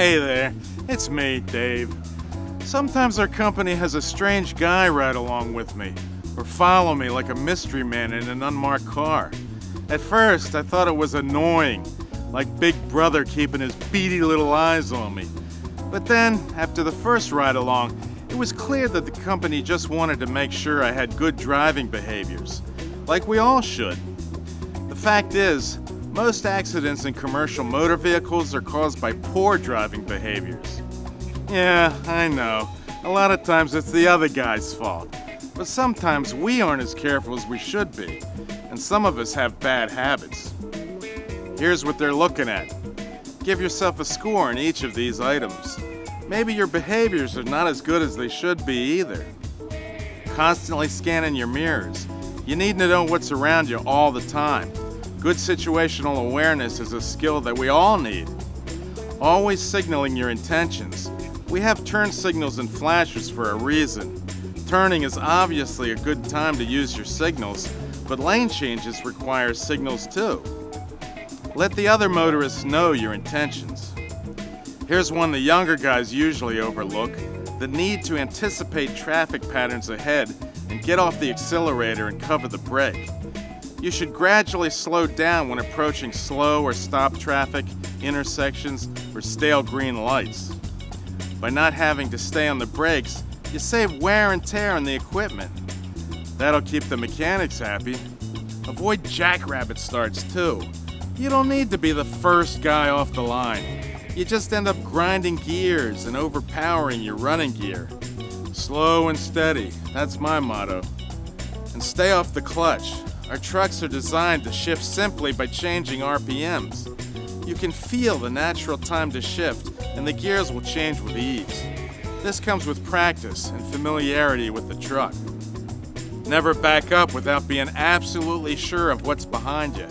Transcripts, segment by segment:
Hey there, it's me, Dave. Sometimes our company has a strange guy ride along with me, or follow me like a mystery man in an unmarked car. At first, I thought it was annoying, like Big Brother keeping his beady little eyes on me. But then, after the first ride along, it was clear that the company just wanted to make sure I had good driving behaviors, like we all should. The fact is, most accidents in commercial motor vehicles are caused by poor driving behaviors. Yeah, I know. A lot of times it's the other guy's fault. But sometimes we aren't as careful as we should be. And some of us have bad habits. Here's what they're looking at. Give yourself a score on each of these items. Maybe your behaviors are not as good as they should be either. Constantly scanning your mirrors. You need to know what's around you all the time. Good situational awareness is a skill that we all need. Always signaling your intentions. We have turn signals and flashers for a reason. Turning is obviously a good time to use your signals, but lane changes require signals too. Let the other motorists know your intentions. Here's one the younger guys usually overlook: the need to anticipate traffic patterns ahead and get off the accelerator and cover the brake. You should gradually slow down when approaching slow or stop traffic, intersections, or stale green lights. By not having to stay on the brakes, you save wear and tear on the equipment. That'll keep the mechanics happy. Avoid jackrabbit starts too. You don't need to be the first guy off the line. You just end up grinding gears and overpowering your running gear. Slow and steady, that's my motto. And stay off the clutch. Our trucks are designed to shift simply by changing RPMs. You can feel the natural time to shift, and the gears will change with ease. This comes with practice and familiarity with the truck. Never back up without being absolutely sure of what's behind you.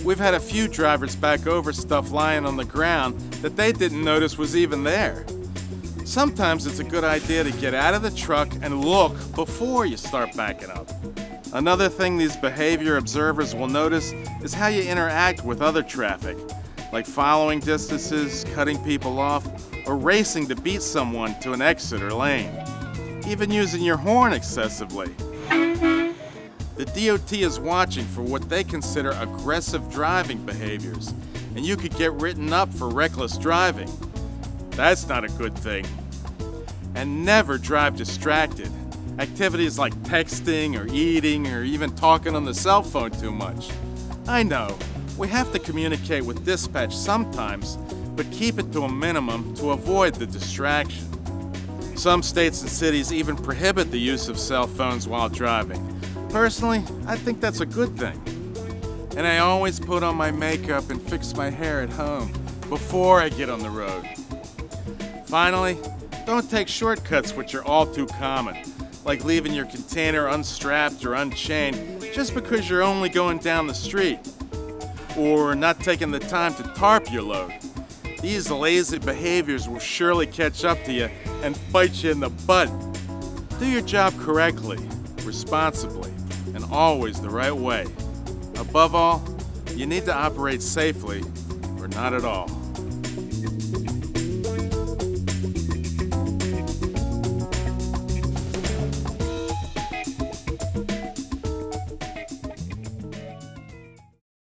We've had a few drivers back over stuff lying on the ground that they didn't notice was even there. Sometimes it's a good idea to get out of the truck and look before you start backing up. Another thing these behavior observers will notice is how you interact with other traffic, like following distances, cutting people off, or racing to beat someone to an exit or lane. Even using your horn excessively. The DOT is watching for what they consider aggressive driving behaviors, and you could get written up for reckless driving. That's not a good thing. And never drive distracted. Activities like texting or eating or even talking on the cell phone too much. I know, we have to communicate with dispatch sometimes, but keep it to a minimum to avoid the distraction. Some states and cities even prohibit the use of cell phones while driving. Personally, I think that's a good thing. And I always put on my makeup and fix my hair at home before I get on the road. Finally, don't take shortcuts, which are all too common, like leaving your container unstrapped or unchained just because you're only going down the street, or not taking the time to tarp your load. These lazy behaviors will surely catch up to you and bite you in the butt. Do your job correctly, responsibly, and always the right way. Above all, you need to operate safely or not at all.